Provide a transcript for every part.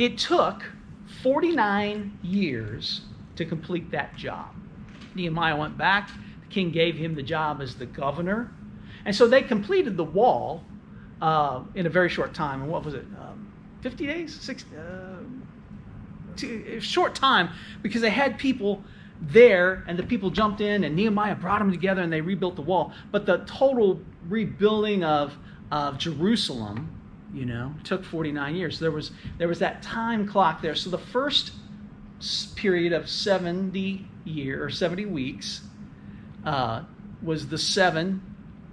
It took 49 years to complete that job. Nehemiah went back. The king gave him the job as the governor. And so they completed the wall in a very short time. And what was it? 50 days? Short time, because they had people there, and the people jumped in, and Nehemiah brought them together, and they rebuilt the wall. But the total rebuilding of Jerusalem, took 49 years. There was that time clock there. So the first period of 70 weeks was the 7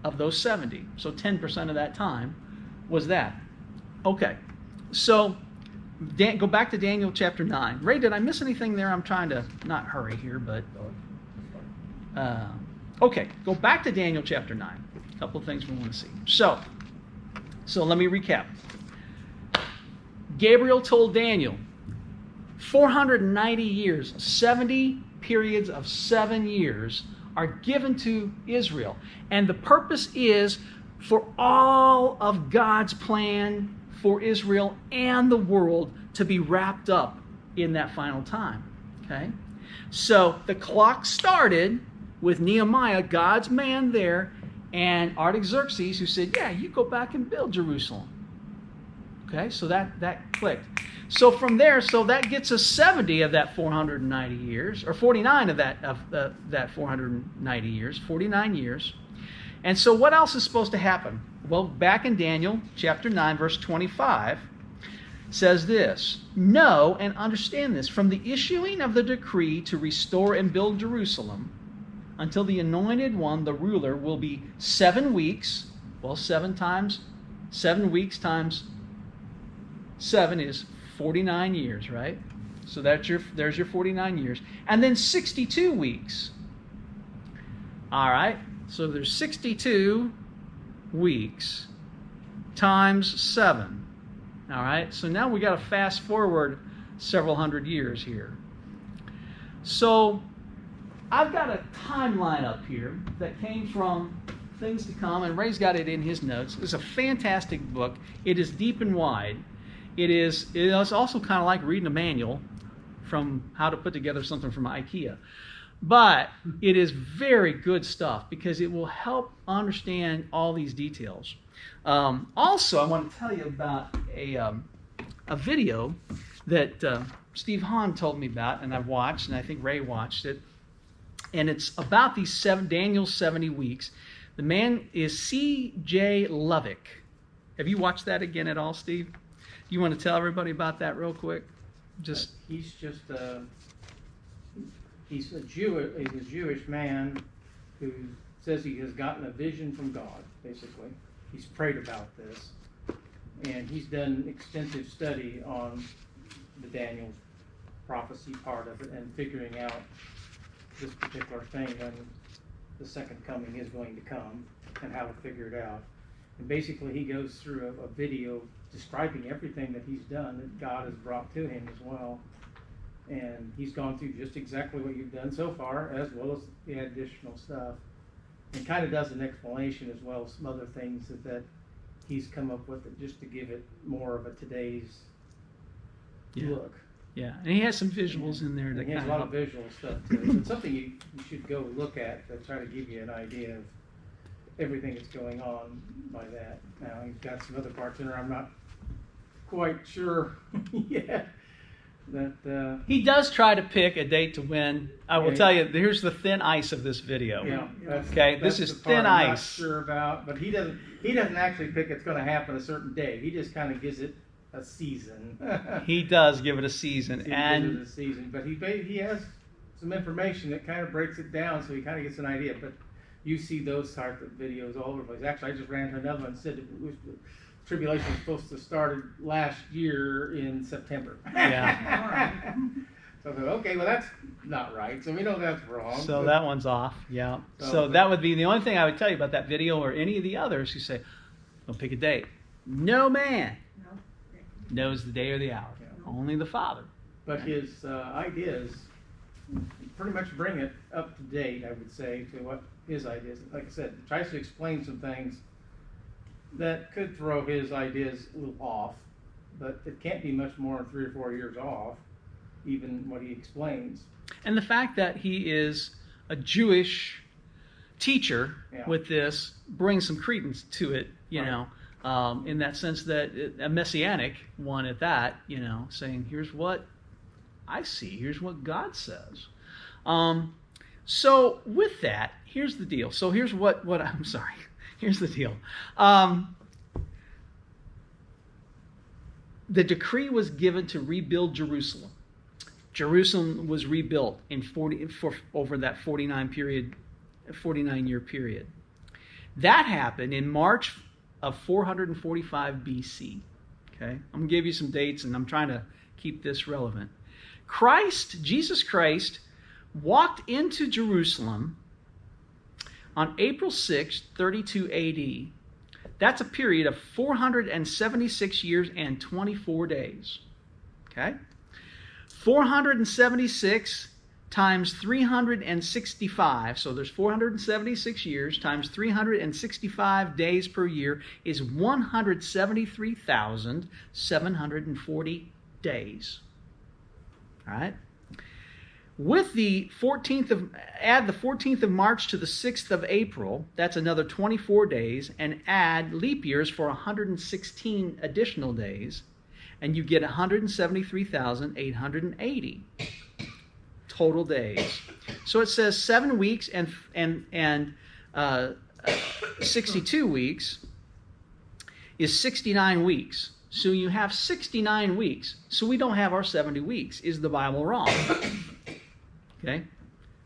of those 70. So 10% of that time was that. Okay, so go back to Daniel chapter 9. Ray, did I miss anything there? I'm trying to not hurry here, but okay, go back to Daniel chapter 9. A couple of things we want to see. So let me recap. Gabriel told Daniel, 490 years, 70 periods of 7 years are given to Israel. And the purpose is for all of God's plan for Israel and the world to be wrapped up in that final time. Okay? So the clock started with Nehemiah, God's man there, and Artaxerxes, who said, yeah, you go back and build Jerusalem. Okay, so that clicked. So from there, that gets us 70 of that 490 years, or 49 of that 490 years, 49 years. And so what else is supposed to happen? Well, back in Daniel chapter 9, verse 25, says this, know and understand this, from the issuing of the decree to restore and build Jerusalem until the anointed one, the ruler, will be 7 weeks. Well, 7 weeks times 7 is 49 years, right? So there's your 49 years. And then 62 weeks. All right, so there's 62 weeks times 7. All right, so now we got to fast forward several hundred years here. So I've got a timeline up here that came from Things to Come, and Ray's got it in his notes. It's a fantastic book. It is deep and wide. It's also kind of like reading a manual from how to put together something from IKEA. But it is very good stuff because it will help understand all these details. Also, I want to tell you about a video that Steve Hahn told me about, and I've watched, and I think Ray watched it. And it's about these Daniel's 70 weeks. The man is C.J. Lovick. Have you watched that again at all, Steve? You want to tell everybody about that real quick? He's a Jewish man who says he has gotten a vision from God, basically. He's prayed about this. And he's done extensive study on the Daniel prophecy part of it and figuring out this particular thing when the second coming is going to come and how to figure it out. And basically he goes through a video describing everything that he's done that God has brought to him as well. And he's gone through just exactly what you've done so far, as well as the additional stuff. And kind of does an explanation as well as some other things that he's come up with just to give it more of a today's look. Yeah, and he has some visuals in there. He has a lot of visual stuff too. So it's something you should go look at to try to give you an idea of everything that's going on by that. Now, he's got some other parts in there I'm not quite sure yet. That he does try to pick a date to when. I will tell you, here's the thin ice of this video. Yeah, this is thin ice. I'm not sure about, but he doesn't actually pick it's going to happen a certain day. He just kind of gives it a season. He does give it a season, but he has some information that kind of breaks it down, so he kind of gets an idea. But you see those type of videos all over the place. Actually, I just ran to another one and said Tribulation was supposed to start last year in September. Yeah. So I thought, okay, well that's not right. So we know that's wrong. So that one's off. Yeah. So that would be the only thing I would tell you about that video or any of the others who say, don't pick a date. No man knows the day or the hour. Yeah. Only the Father. But his ideas pretty much bring it up to date, I would say, to what his ideas. Like I said, tries to explain some things that could throw his ideas a little off, but it can't be much more than 3 or 4 years off, even what he explains. And the fact that he is a Jewish teacher with this brings some credence to it, you know, in that sense that a messianic one at that, you know, saying, here's what I see, here's what God says. So with that, here's the deal. So here's here's the deal. The decree was given to rebuild Jerusalem. Jerusalem was rebuilt over that 49-year period. That happened in March of 445 BC. Okay, I'm going to give you some dates, and I'm trying to keep this relevant. Jesus Christ, walked into Jerusalem on April 6, 32 AD. That's a period of 476 years and 24 days. Okay? 476 times 365, so there's 476 years times 365 days per year is 173,740 days. All right? With the 14th of, add the 14th of March to the 6th of April, that's another 24 days, and add leap years for 116 additional days, and you get 173,880 total days. So it says 7 weeks and 62 weeks is 69 weeks. So you have 69 weeks. So we don't have our 70 weeks. Is the Bible wrong? Okay?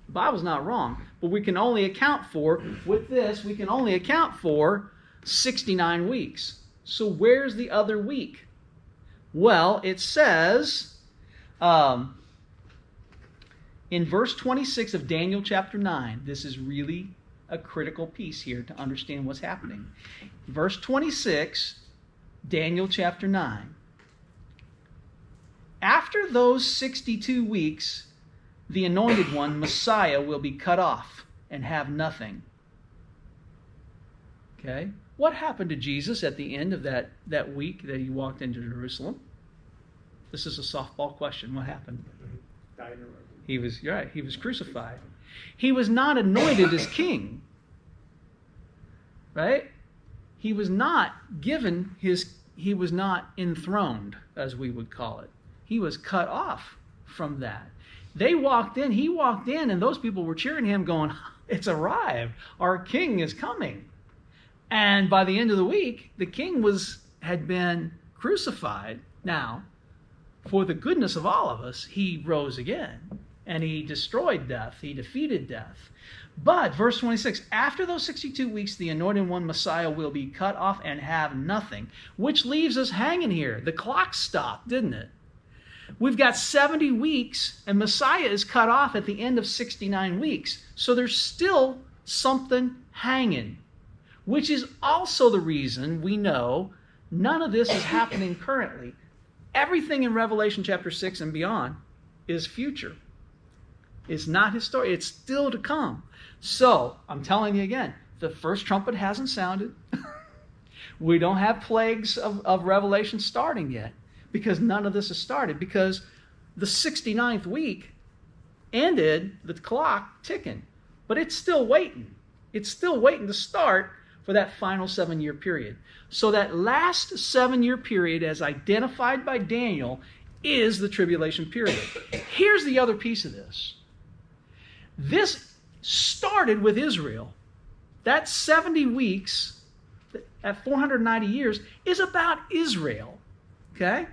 The Bible's not wrong, but we can only account for, with this, we can only account for 69 weeks. So where's the other week? Well, it says in verse 26 of Daniel chapter 9, this is really a critical piece here to understand what's happening. Verse 26, Daniel chapter 9. After those 62 weeks, the anointed one, Messiah, will be cut off and have nothing. Okay? What happened to Jesus at the end of that week that he walked into Jerusalem? This is a softball question. What happened? He was crucified. He was not anointed as king. Right? He was not enthroned, as we would call it. He was cut off from that. He walked in, and those people were cheering him, going, it's arrived. Our king is coming. And by the end of the week, the king had been crucified. Now, for the goodness of all of us, he rose again. And he destroyed death. He defeated death. But, verse 26, after those 62 weeks, the anointed one, Messiah, will be cut off and have nothing. Which leaves us hanging here. The clock stopped, didn't it? We've got 70 weeks, and Messiah is cut off at the end of 69 weeks. So there's still something hanging, which is also the reason we know none of this is happening currently. Everything in Revelation chapter 6 and beyond is future. It's not historic. It's still to come. So, I'm telling you again, the first trumpet hasn't sounded. We don't have plagues of Revelation starting yet, because none of this has started, because the 69th week ended the clock ticking. But it's still waiting. It's still waiting to start for that final 7-year period. So that last 7-year period, as identified by Daniel, is the tribulation period. Here's the other piece of this. This started with Israel. That 70 weeks at 490 years is about Israel. Okay?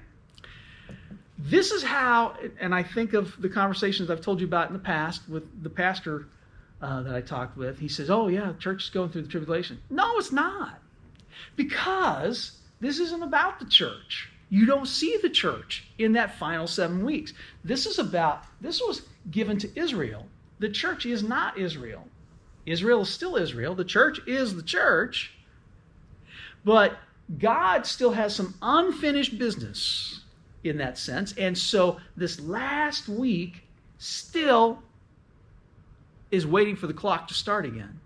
This is how, and I think of the conversations I've told you about in the past with the pastor that I talked with. He says, oh yeah, the church is going through the tribulation. No, it's not. Because this isn't about the church. You don't see the church in that final 7 weeks. This was given to Israel. The church is not Israel. Israel is still Israel. The church is the church. But God still has some unfinished business in that sense. And so this last week still is waiting for the clock to start again.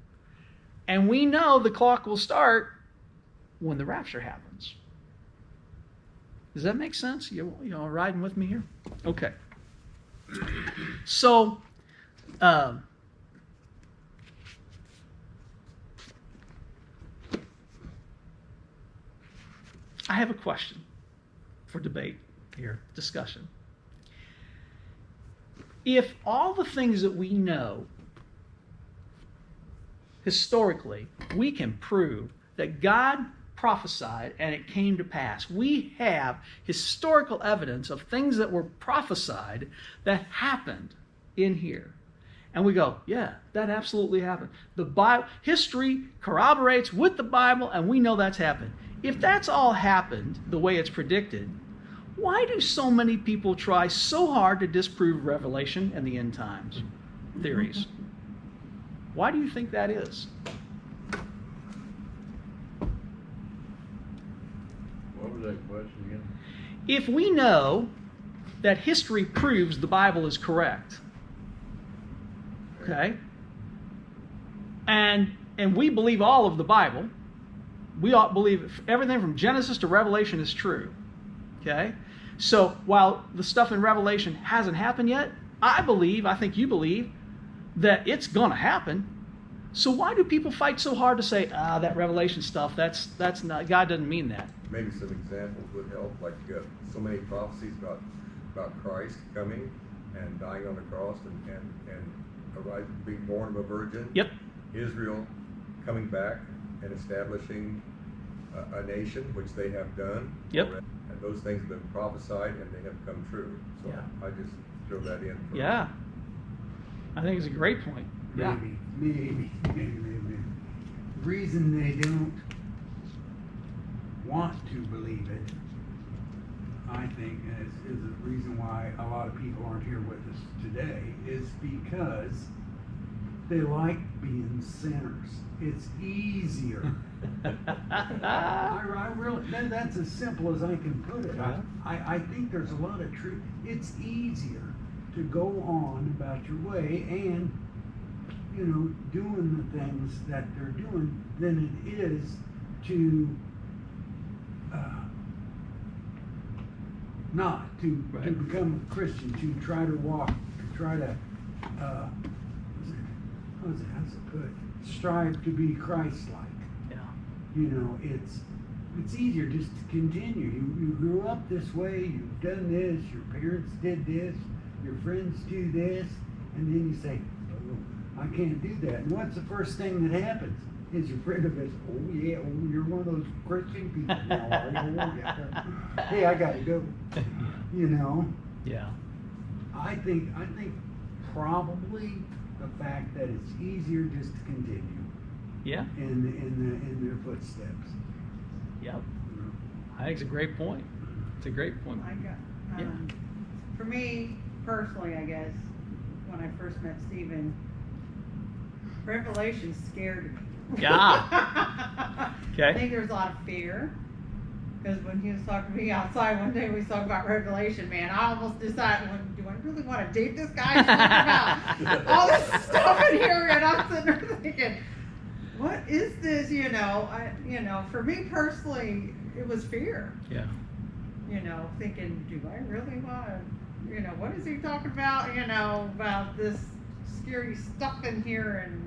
And we know the clock will start when the rapture happens. Does that make sense? You riding with me here? Okay. So, I have a question for debate here, discussion. If all the things that we know historically, we can prove that God prophesied and it came to pass. We have historical evidence of things that were prophesied that happened in here. And we go, yeah, that absolutely happened. The Bible, history corroborates with the Bible, and we know that's happened. If that's all happened the way it's predicted, why do so many people try so hard to disprove Revelation and the end times theories? Why do you think that is? What was that question again? If we know that history proves the Bible is correct, okay, and we believe all of the Bible, we ought to believe everything from Genesis to Revelation is true, okay? So while the stuff in Revelation hasn't happened yet, I think you believe, that it's going to happen. So why do people fight so hard to say, that Revelation stuff, that's not, God doesn't mean that? Maybe some examples would help, like so many prophecies about Christ coming and dying on the cross and being born of a virgin. Yep. Israel coming back and establishing a nation, which they have done. Yep. Already. And those things have been prophesied and they have come true. So Yeah. I just throw that in. Yeah. I think it's a great point. Yeah. Maybe. The reason they don't want to believe it, I think, is the reason why a lot of people aren't here with us today, is because they like being sinners. It's easier. I really, that's as simple as I can put it. I think there's a lot of truth. It's easier to go on about your way and, doing the things that they're doing than it is to not to become a Christian, to try to walk, to try to how's it put? Strive to be Christ-like. Yeah. It's easier just to continue. You grew up this way, you've done this, your parents did this, your friends do this, and then you say, oh, I can't do that. And what's the first thing that happens? Is your friend of his, you're one of those Christian people now, are you? Oh, yeah. Hey, I gotta go. Yeah. I think probably the fact that it's easier just to continue. Yeah. In their footsteps. Yep. I think it's a great point. It's a great point. For me personally, I guess, when I first met Stephen, Revelation scared me. Yeah. Okay. I think there's a lot of fear. Because when he was talking to me outside one day, we was talking about Revelation, man, I almost decided, do I really want to date this guy? He's talking about all this stuff in here, and I'm sitting there thinking, what is this? For me personally, it was fear. Yeah. Thinking, do I really want to, what is he talking about? About this scary stuff in here and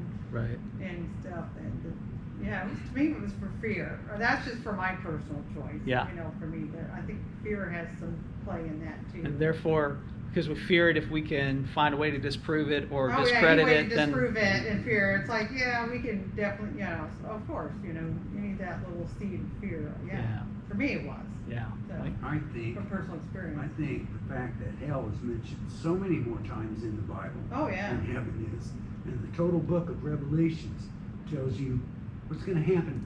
stuff. And to me, it was for fear. Or that's just for my personal choice. Yeah. For me, I think fear has some play in that too. And therefore, because we fear it, if we can find a way to disprove it or discredit any way it, to then disprove it and fear. It's like, we can definitely, so of course, you need that little seed of fear. Yeah. For me, it was. Yeah. So, I think from personal experience. I think the fact that hell is mentioned so many more times in the Bible than heaven is, and the total book of Revelations tells you what's going to happen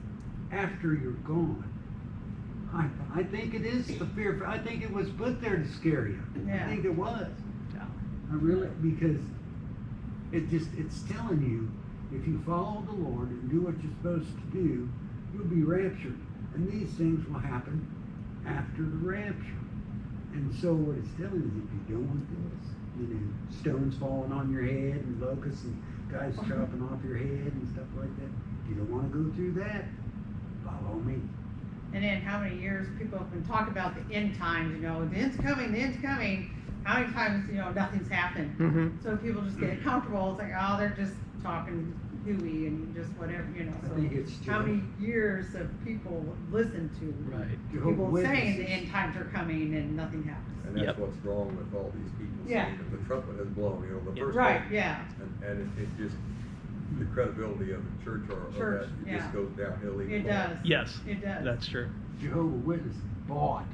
after you're gone. I think it is the fear. I think it was put there to scare you. Yeah. I think it was. Yeah. I really, because it's telling you, if you follow the Lord and do what you're supposed to do, you'll be raptured. And these things will happen after the rapture. And so what it's telling is, if you don't want this, stones falling on your head and locusts and guys chopping off your head and stuff like that, if you don't want to go through that, follow me. And then how many years people have been talking about the end times, you know, the end's coming, the end's coming. How many times, you know, nothing's happened. Mm-hmm. So people just get comfortable. It's like, oh, they're just talking hooey and just whatever, you know. I So think it's how many years have people listened to Right. Jehovah's people saying the Witnesses. end times are coming and nothing happens? And that's Yep. what's wrong with all these people Yeah. saying that the trumpet has blown, you know, the Yeah. first Right, one. yeah. And it just, the credibility of the church or Church, that, it yeah. just goes downhill even It more. does. Yes, It does. that's true. Jehovah's Witnesses bought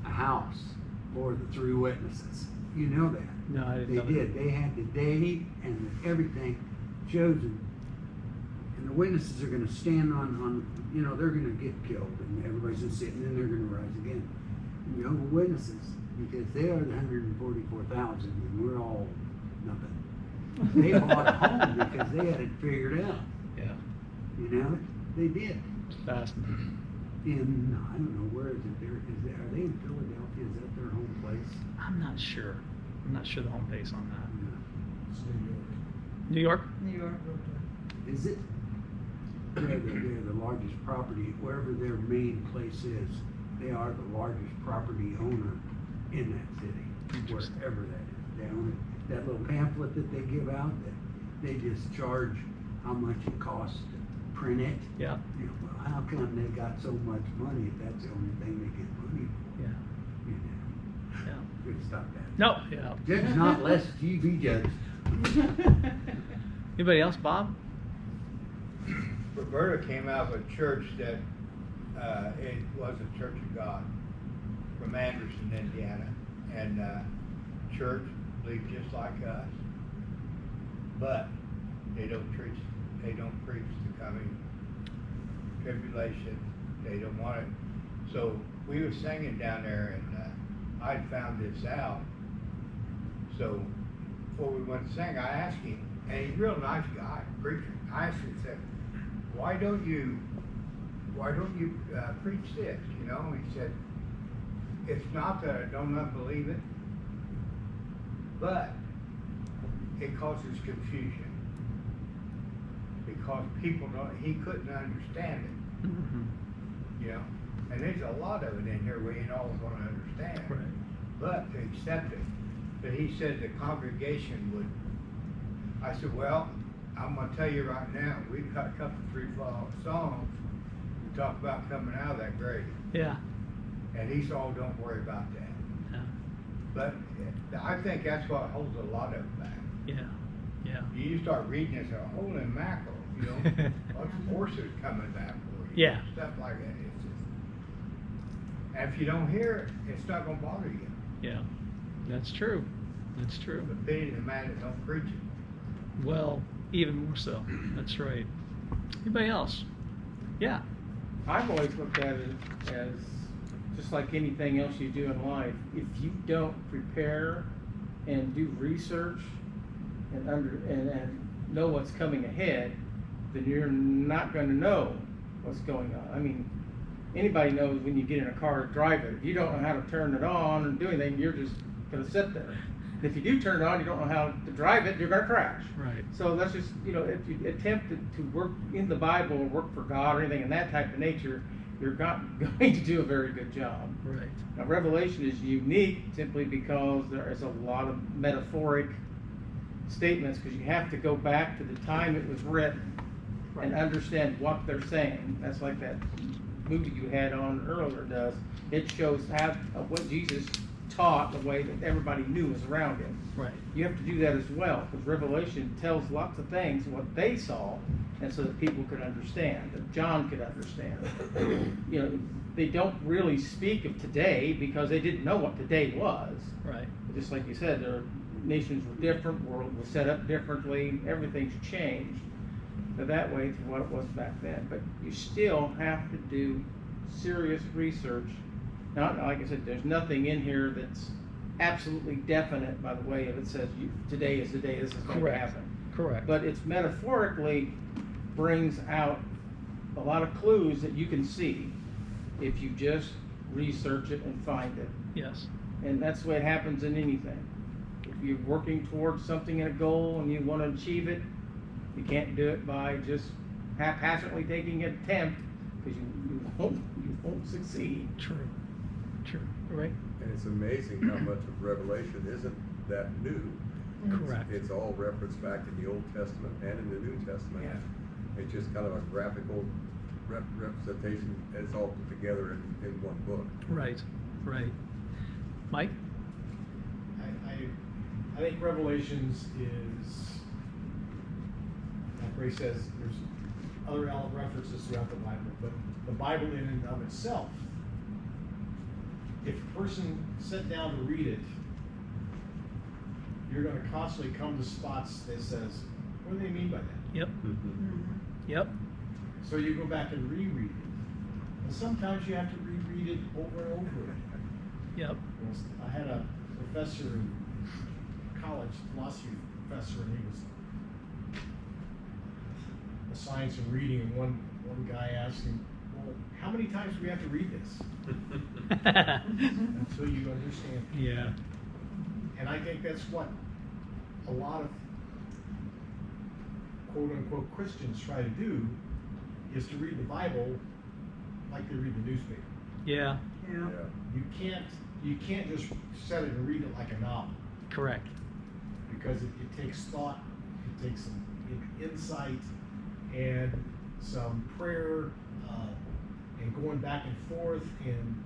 a house for the three witnesses. You know that. No, I didn't They know that. did. They had the date and everything chosen. And the witnesses are going to stand on, you know, they're going to get killed and everybody's just sitting and they're going to rise again. And Jehovah's Witnesses, because they are the 144,000 and we're all nothing. They bought a home because they had it figured out. Yeah, You know, they did. it's fascinating. In, I don't know, where is it? Are they in Philadelphia? Is that their home place? I'm not sure. I'm not sure the home base on that. It's New York. New York? New York. Is it? They're the largest property, wherever their main place is, they are the largest property owner in that city, Interesting. wherever that is. They own it. That little pamphlet that they give out, that they just charge how much it costs to print it. Yeah, You know, well, how come they got so much money if that's the only thing they get money for? yeah, You know, yeah. good stop that. No, yeah. Judge not lest ye be judged. Anybody else, Bob? Roberta came out of a church that, it was a Church of God from Anderson, Indiana, and, church believed just like us, but they don't preach the coming tribulation. They don't want it. So we were singing down there, and I'd found this out. So before we went to sing, I asked him, and he's a real nice guy, preacher. I asked him, said, why don't you preach this? You know, he said, it's not that I don't believe it, but it causes confusion because people don't. He couldn't understand it. Mm-hmm. You know, and there's a lot of it in here we ain't always going to understand. Right. But to accept it. But he said the congregation would. I said, well, I'm going to tell you right now, we've got a couple, 3 songs. We talk about coming out of that grave. Yeah, And he said, oh, don't worry about that. yeah, But I think that's what holds a lot of it back. yeah, yeah. You start reading it, say, holy mackerel, you know, what's forces coming back for you? Yeah. Stuff like that. It's just, and if you don't hear it, it's not going to bother you. Yeah, that's true. That's true. The pity of the man that don't preach it. Well, even more so. That's right. Anybody else? Yeah. I've always looked at it as just like anything else you do in life. If you don't prepare and do research and know what's coming ahead, then you're not going to know what's going on. I mean, anybody knows when you get in a car to drive it. If you don't know how to turn it on and do anything, you're just going to sit there. If you do turn it on, you don't know how to drive it, you're going to crash. Right. So that's just, you know, if you attempt to work in the Bible or work for God or anything in that type of nature, you're not going to do a very good job. Right. Now, Revelation is unique simply because there is a lot of metaphoric statements, because you have to go back to the time it was written and understand what they're saying. That's like that movie you had on earlier does. It shows how what Jesus taught the way that everybody knew was around him. Right. You have to do that as well, because Revelation tells lots of things, what they saw, and so that people could understand, that John could understand. You know, they don't really speak of today because they didn't know what today was. Right. Just like you said, their nations were different, world was set up differently, everything's changed that way to what it was back then. But you still have to do serious research. Now, like I said, there's nothing in here that's absolutely definite by the way it says today is the day this is going to happen. Correct. But it's metaphorically brings out a lot of clues that you can see if you just research it and find it. Yes. And that's the way it happens in anything. If you're working towards something and a goal and you want to achieve it, you can't do it by just haphazardly taking an attempt because you won't succeed. True. Right? And it's amazing how much of Revelation isn't that new. Correct. It's all referenced back in the Old Testament and in the New Testament. Yeah. It's just kind of a graphical representation. It's all put together in one book. Right. Mike? I think Revelations is, like Ray says, there's other references throughout the Bible, but the Bible in and of itself, if a person sat down to read it, you're going to constantly come to spots that says, what do they mean by that? Yep. Yep. So you go back and reread it. And sometimes you have to reread it over and over again. Yep. I had a professor in college, philosophy professor, and he was assigned some reading, and one guy asked him, well, how many times do we have to read this until you understand? Yeah. And I think that's what a lot of quote-unquote Christians try to do, is to read the Bible like they read the newspaper. Yeah. You can't just set it and read it like a novel, Correct. because it takes thought, it takes some insight, and some prayer, and going back and forth, and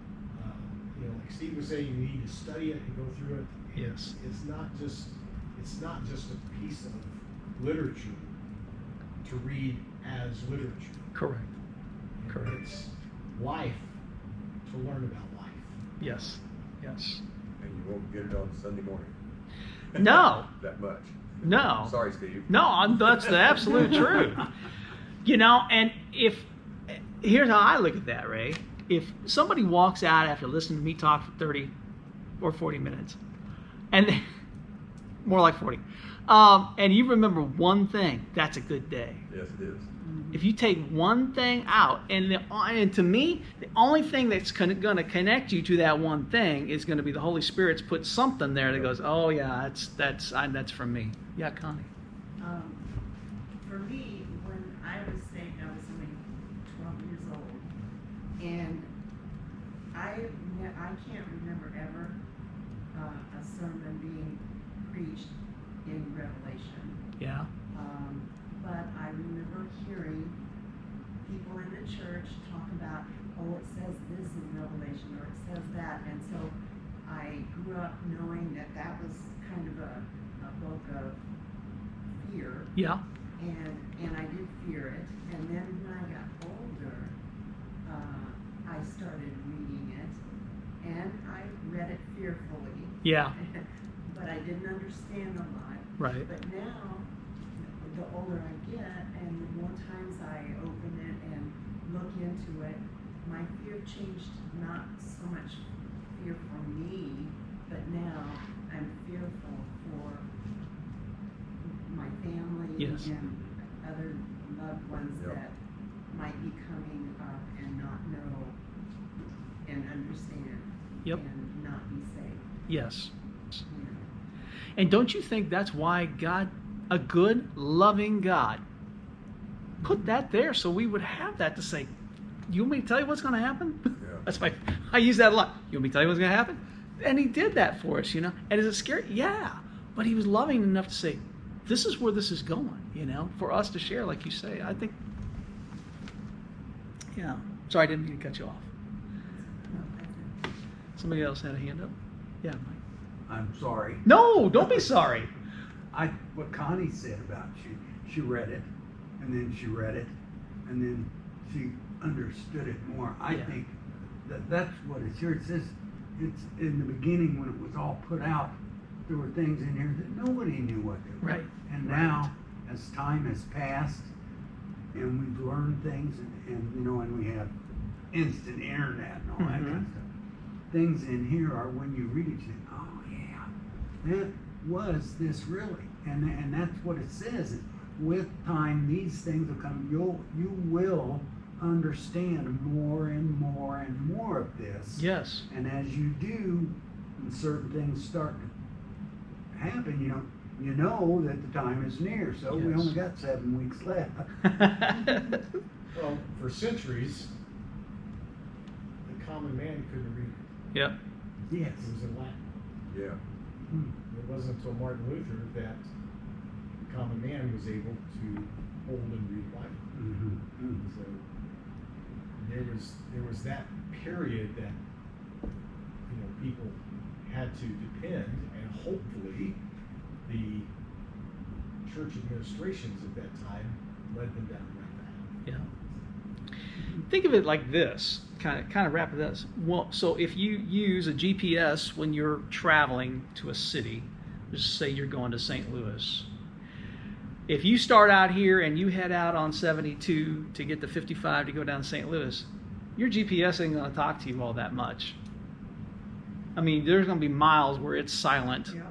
like Steve was saying, you need to study it and go through it. Yes. It's not just a piece of literature to read as literature. Correct. It's life to learn about life. Yes. And you won't get it on Sunday morning. No. That much. No. Sorry, Steve. No, that's the absolute truth. And here's how I look at that, Ray. If somebody walks out after listening to me talk for 30 or 40 minutes, and more like 40, and you remember one thing, that's a good day. Yes, it is. If you take one thing out, and to me, the only thing that's going to connect you to that one thing is going to be the Holy Spirit's put something there that goes, oh yeah, that's from me. Yeah, Connie. For me, when I was saved, I was only 12 years old, and I can't remember ever a sermon being preached in Revelation. Yeah. But I remember hearing people in the church talk about, oh, it says this in Revelation, or it says that, and so I grew up knowing that was kind of a book of fear. Yeah. And I did fear it. And then when I got older, I started reading it, and I read it fearfully. Yeah. But I didn't understand a lot. Right. But now, the older I get, and the more times I open it and look into it, my fear changed. Not so much fear for me, but now I'm fearful for my family Yes. and other loved ones Yep. that might be coming up and not know and understand Yep. and not be saved. Yes. You know. And don't you think that's why God, a good, loving God, put that there so we would have that to say, you want me to tell you what's going to happen? Yeah. That's why I use that a lot. You want me to tell you what's going to happen? And he did that for us, And is it scary? Yeah. But he was loving enough to say, this is where this is going, for us to share, like you say. I think, yeah. Sorry, I didn't mean to cut you off. Somebody else had a hand up? Yeah, Mike. I'm sorry. No, don't be sorry. What Connie said about she read it, and then she read it, and then she understood it more. I Yeah. think that's what it's here. It says it's in the beginning when it was all put out. There were things in here that nobody knew what they were. Right. And now, as time has passed, and we've learned things, and we have instant internet and all that kind of Mhm. stuff. Things in here are when you read it, you think, oh yeah, that was this really, and that's what it says. Is with time, these things will come. You will understand more and more and more of this. Yes. And as you do, and certain things start to happen, you know that the time is near. So we Yes. only got 7 weeks left. Well, for centuries, common man couldn't read it. Yep. Yes. It was in Latin. Yeah. It wasn't until Martin Luther that the common man was able to hold and read Latin. Mm-hmm. So there was that period that people had to depend, and hopefully the church administrations at that time led them down the right path. Yeah. Think of it like this. Kind of wrap this. Well, so if you use a GPS when you're traveling to a city, just say you're going to St. Louis. If you start out here and you head out on 72 to get to 55 to go down to St. Louis, your GPS ain't going to talk to you all that much. I mean, there's going to be miles where it's silent. Yeah.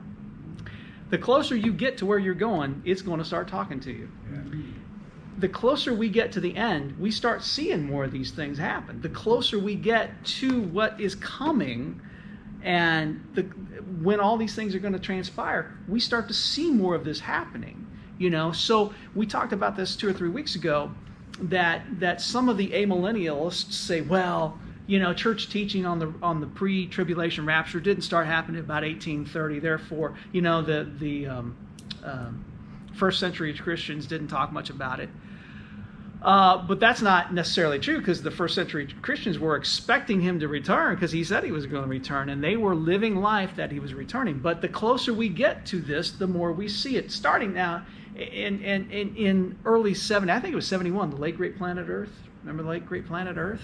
The closer you get to where you're going, it's going to start talking to you. Yeah. The closer we get to the end, we start seeing more of these things happen. The closer we get to what is coming, and when all these things are going to transpire, we start to see more of this happening. So we talked about this 2 or 3 weeks ago, that some of the amillennialists say, well, church teaching on the pre-tribulation rapture didn't start happening about 1830. Therefore, the first century Christians didn't talk much about it. But that's not necessarily true, because the first century Christians were expecting him to return, because he said he was going to return, and they were living life that he was returning. But the closer we get to this, the more we see it. Starting now in early 70, I think it was 71, the late great planet Earth. Remember the late great planet Earth?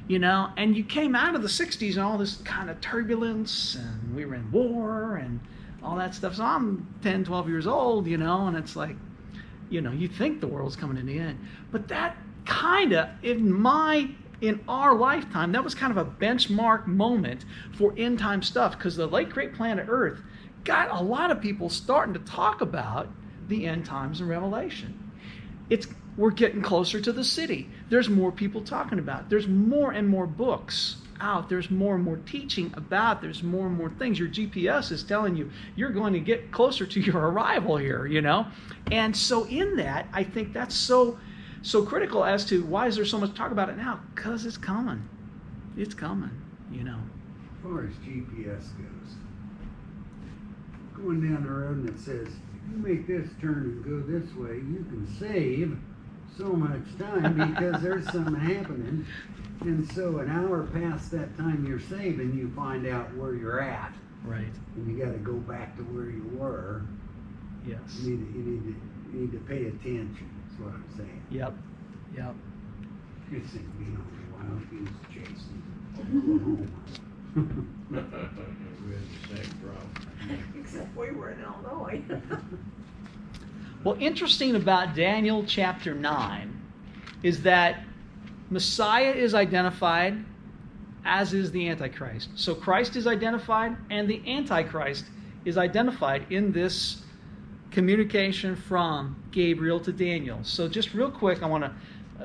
And you came out of the 60s and all this kind of turbulence, and we were in war and all that stuff. So I'm 10, 12 years old, and it's like, you think the world's coming to the end. But that kind of, in our lifetime, that was kind of a benchmark moment for end time stuff, because the late great planet Earth got a lot of people starting to talk about the end times and Revelation. We're getting closer to the city. There's more people talking about it. There's more and more books out. There's more and more teaching about it. There's more and more things. Your GPS is telling you you're going to get closer to your arrival here, And so in that, I think that's so critical as to why is there so much talk about it now? Because it's coming. It's coming, As far as GPS goes, going down the road and it says, if you make this turn and go this way, you can save so much time because there's something happening. And so an hour past that time you're saving, you find out where you're at. Right. And you got to go back to where you were. Yes. You need to pay attention. That's what I'm saying. Yep. It's wild goose chasing Oklahoma. We had the same problem. Except we were in Illinois. Well, interesting about Daniel chapter 9 is that Messiah is identified, as is the Antichrist. So Christ is identified, and the Antichrist is identified in this communication from Gabriel to Daniel. So just real quick, I want to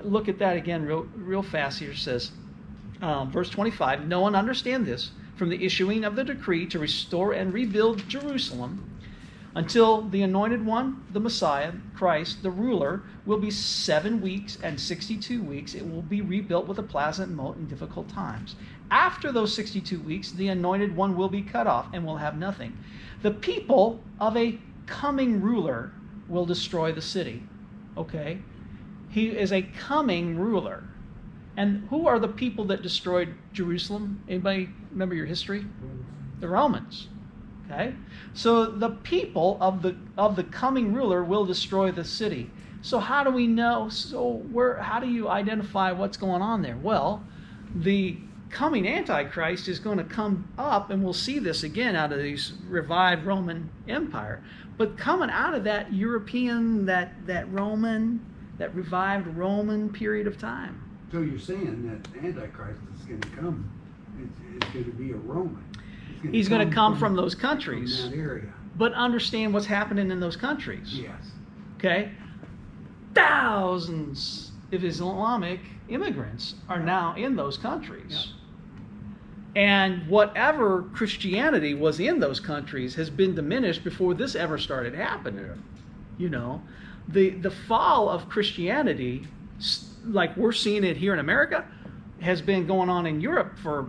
look at that again real fast here. It says, verse 25, no one understand this, from the issuing of the decree to restore and rebuild Jerusalem, until the anointed one, the Messiah, Christ, the ruler, will be 7 weeks and 62 weeks. It will be rebuilt with a pleasant moat in difficult times. After those 62 weeks, the anointed one will be cut off and will have nothing. The people of a coming ruler will destroy the city. Okay? He is a coming ruler. And who are the people that destroyed Jerusalem? Anybody remember your history? The Romans. Okay? So the people of the coming ruler will destroy the city. So how do we know? How do you identify what's going on there? Well, the coming Antichrist is going to come up, and we'll see this again out of this revived Roman Empire. But coming out of that European, that revived Roman period of time. So you're saying that the Antichrist is going to come, it's going to be a Roman. He's going to come from those countries. From that area. But understand what's happening in those countries. Yes. Okay? Thousands of Islamic immigrants are now in those countries. Yep. And whatever Christianity was in those countries has been diminished before this ever started happening. The fall of Christianity, like we're seeing it here in America, has been going on in Europe for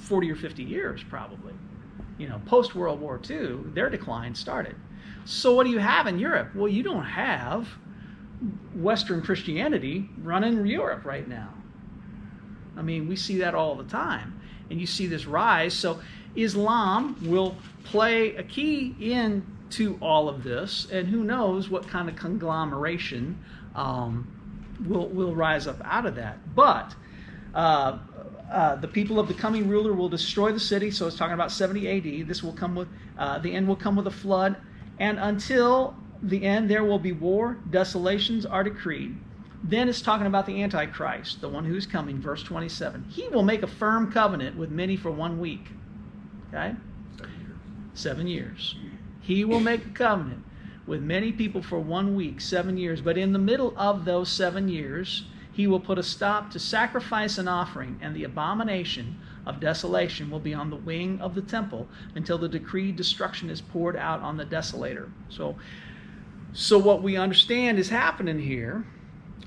40 or 50 years probably. Post World War II, their decline started. So what do you have in Europe? Well, you don't have Western Christianity running Europe right now. I mean, we see that all the time. And you see this rise. So Islam will play a key into all of this. And who knows what kind of conglomeration will rise up out of that. But the people of the coming ruler will destroy the city. So it's talking about 70 AD. This will come with, the end will come with a flood. And until the end, there will be war. Desolations are decreed. Then it's talking about the Antichrist, the one who's coming, verse 27. He will make a firm covenant with many for 1 week. Okay? 7 years. He will make a covenant with many people for 1 week, 7 years. But in the middle of those 7 years, he will put a stop to sacrifice and offering, and the abomination of desolation will be on the wing of the temple until the decreed destruction is poured out on the desolator. So what we understand is happening here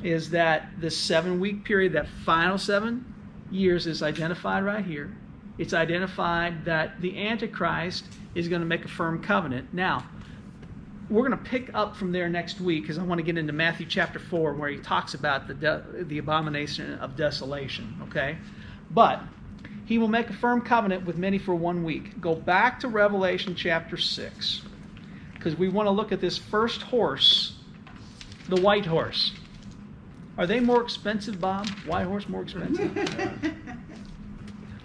is that this 7-week period, that final 7 years, is identified right here. It's identified that the Antichrist is going to make a firm covenant. Now, we're going to pick up from there next week because I want to get into Matthew chapter 4 where he talks about the abomination of desolation, okay? But he will make a firm covenant with many for 1 week. Go back to Revelation chapter 6 because we want to look at this first horse, the white horse. Are they more expensive, Bob? White horse more expensive?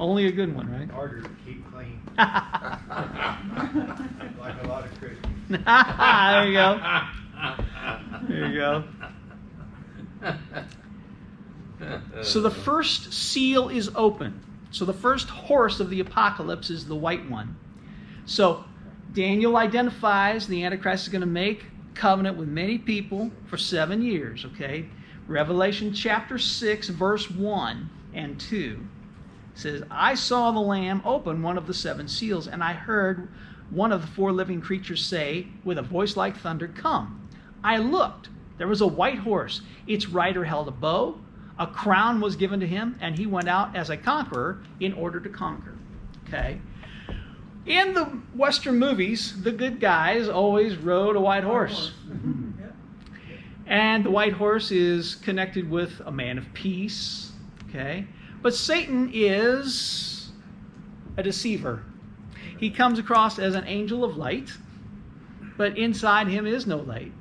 Only a good one, right? Harder to keep clean. Like a lot of Christians. There you go. There you go. So the first seal is open. So the first horse of the apocalypse is the white one. So Daniel identifies the Antichrist is going to make covenant with many people for 7 years, okay? Revelation chapter 6, verse 1 and 2 says, I saw the Lamb open one of the 7 seals, and I heard one of the 4 living creatures say, with a voice like thunder, Come. I looked. There was a white horse. Its rider held a bow. A crown was given to him, and he went out as a conqueror in order to conquer. Okay? In the Western movies, the good guys always rode a white horse. And the white horse is connected with a man of peace. Okay? But Satan is a deceiver. He comes across as an angel of light, but inside him is no light.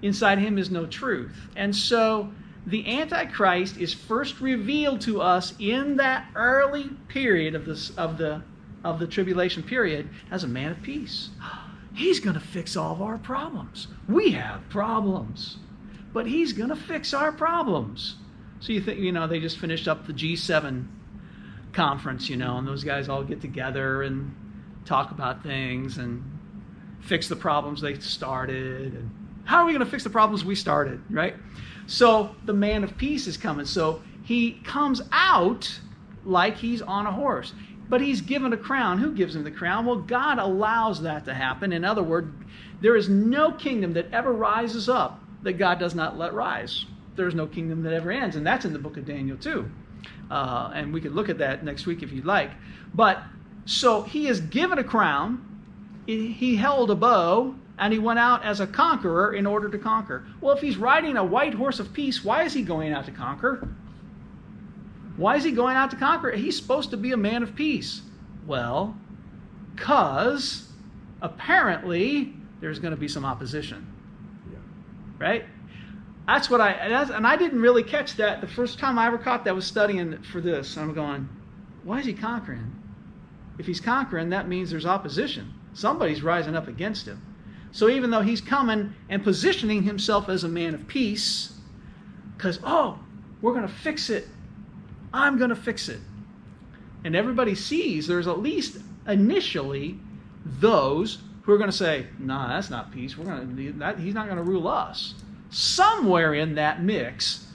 Inside him is no truth. And so the Antichrist is first revealed to us in that early period of the tribulation period as a man of peace. He's going to fix all of our problems. We have problems, but he's going to fix our problems. So you think, they just finished up the G7 conference, and those guys all get together and talk about things and fix the problems they started. And how are we going to fix the problems we started, right? So the man of peace is coming. So he comes out like he's on a horse. But he's given a crown. Who gives him the crown? Well, God allows that to happen. In other words, there is no kingdom that ever rises up that God does not let rise. There's no kingdom that ever ends. And that's in the book of Daniel too. And we could look at that next week if you'd like. But so he is given a crown. He held a bow. And he went out as a conqueror in order to conquer. Well, if he's riding a white horse of peace, why is he going out to conquer? Why is he going out to conquer? He's supposed to be a man of peace. Well, because apparently there's going to be some opposition. Right? That's what and I didn't really catch that. The first time I ever caught that was studying for this. I'm going, why is he conquering? If he's conquering, that means there's opposition. Somebody's rising up against him. So even though he's coming and positioning himself as a man of peace, because, we're going to fix it. I'm going to fix it. And everybody sees there's at least initially those who are going to say, nah, that's not peace. He's not going to rule us. Somewhere in that mix,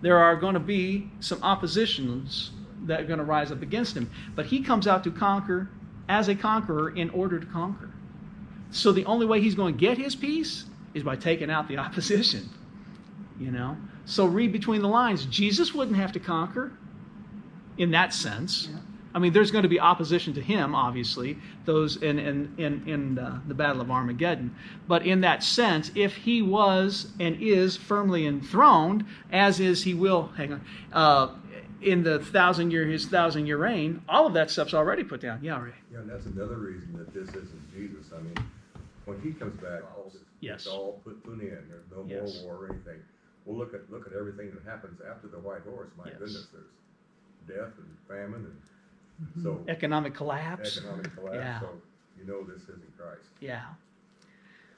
there are going to be some oppositions that are going to rise up against him. But he comes out to conquer as a conqueror in order to conquer. So the only way he's going to get his peace is by taking out the opposition, So read between the lines. Jesus wouldn't have to conquer in that sense. Yeah. I mean, there's going to be opposition to him, obviously, those in the Battle of Armageddon. But in that sense, if he was and is firmly enthroned, as is he will, in the his 1,000-year reign, all of that stuff's already put down. Yeah, Ray. Yeah, and that's another reason that this isn't Jesus. I mean, when he comes back, Yes. it's all put an end. There's no Yes. more war or anything. Well, look at everything that happens after the white horse. My Yes. goodness, there's death and famine and so Economic collapse. economic collapse. Yeah. So you know this isn't Christ. Yeah.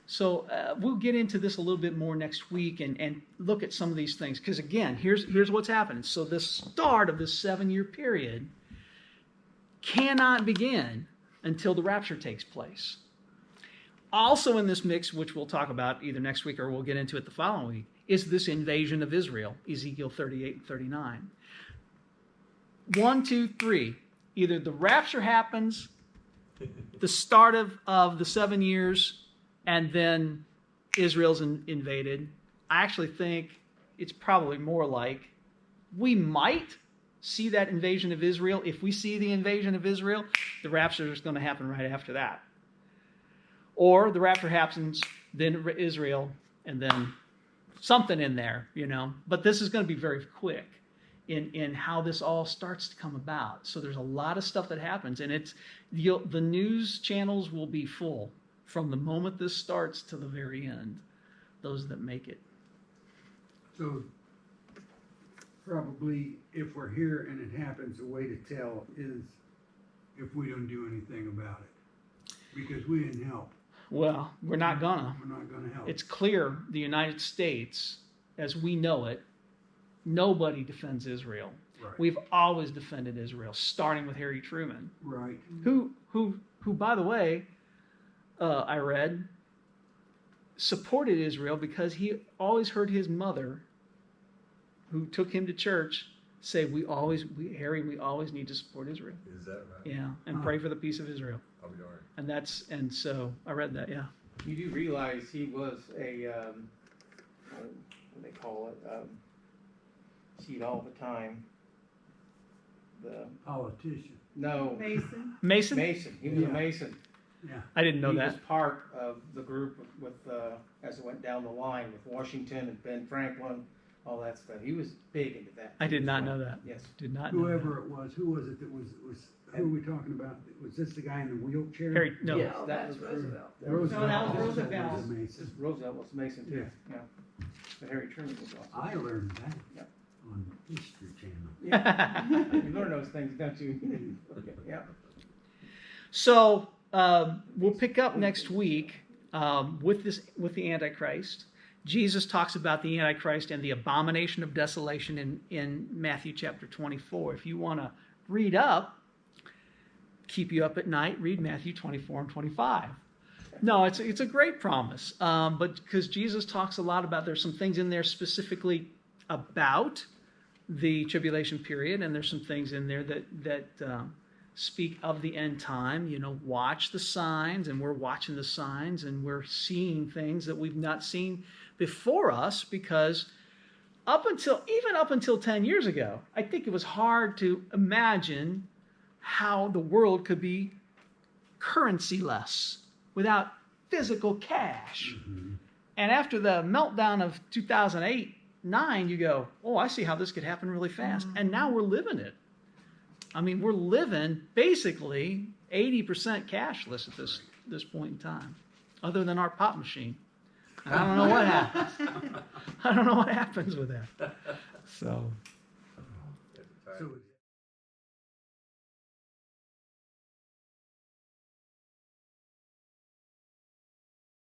So we'll get into this a little bit more next week and look at some of these things. Because again, here's what's happening. So the start of this 7-year period cannot begin until the rapture takes place. Also in this mix, which we'll talk about either next week or we'll get into it the following week, is this invasion of Israel, Ezekiel 38 and 39. 1, 2, 3. Either the rapture happens, the start of the 7 years, and then Israel's invaded. I actually think it's probably more like we might see that invasion of Israel. If we see the invasion of Israel, the rapture is going to happen right after that. Or the rapture happens, then Israel, and then something in there, But this is going to be very quick in how this all starts to come about. So there's a lot of stuff that happens, and the news channels will be full from the moment this starts to the very end, those that make it. So probably if we're here and it happens, the way to tell is if we don't do anything about it. Because we didn't help. Well, we're not gonna. We're not gonna help. It's clear the United States, as we know it, nobody defends Israel. Right. We've always defended Israel, starting with Harry Truman, Right. who by the way, I read, supported Israel because he always heard his mother, who took him to church, say, Harry, we always need to support Israel. Is that right? Yeah, and pray for the peace of Israel. I'll be darned. And so I read that. Yeah. You do realize he was a, what do they call it? See it all the time. Politician. No. Mason. Mason. He was Yeah. a Mason. Yeah. I didn't know He that. was part of the group with as it went down the line with Washington and Ben Franklin, all that stuff. He was big into that. I did not know that. Yes. Did not know Whoever it was, who was it that was who are we talking about? Was this the guy in the wheelchair? that. Harry, no. Yes, No, that that's was Roosevelt. Roosevelt. No, that was Also Roosevelt. was a Mason. Roosevelt was Mason too. Yeah. Yeah. But Harry Truman was also. I learned that Yep. on History Channel. Yeah. You learn those things, don't you? Okay. Yeah. So we'll pick up next week with the Antichrist. Jesus talks about the Antichrist and the abomination of desolation in Matthew chapter 24. If you want to read up, keep you up at night, read Matthew 24 and 25. No, it's a great promise, but because Jesus talks a lot about, there's some things in there specifically about the tribulation period, and there's some things in there that speak of the end time. Watch the signs, and we're watching the signs, and we're seeing things that we've not seen before us, because even up until 10 years ago, I think it was hard to imagine how the world could be currency-less without physical cash. Mm-hmm. And after the meltdown of 2008-9, you go, oh, I see how this could happen really fast. And now we're living it. I mean, we're living basically 80% cashless at this point in time, other than our pop machine. And I don't know what happens. I don't know what happens with that. So. At the time. So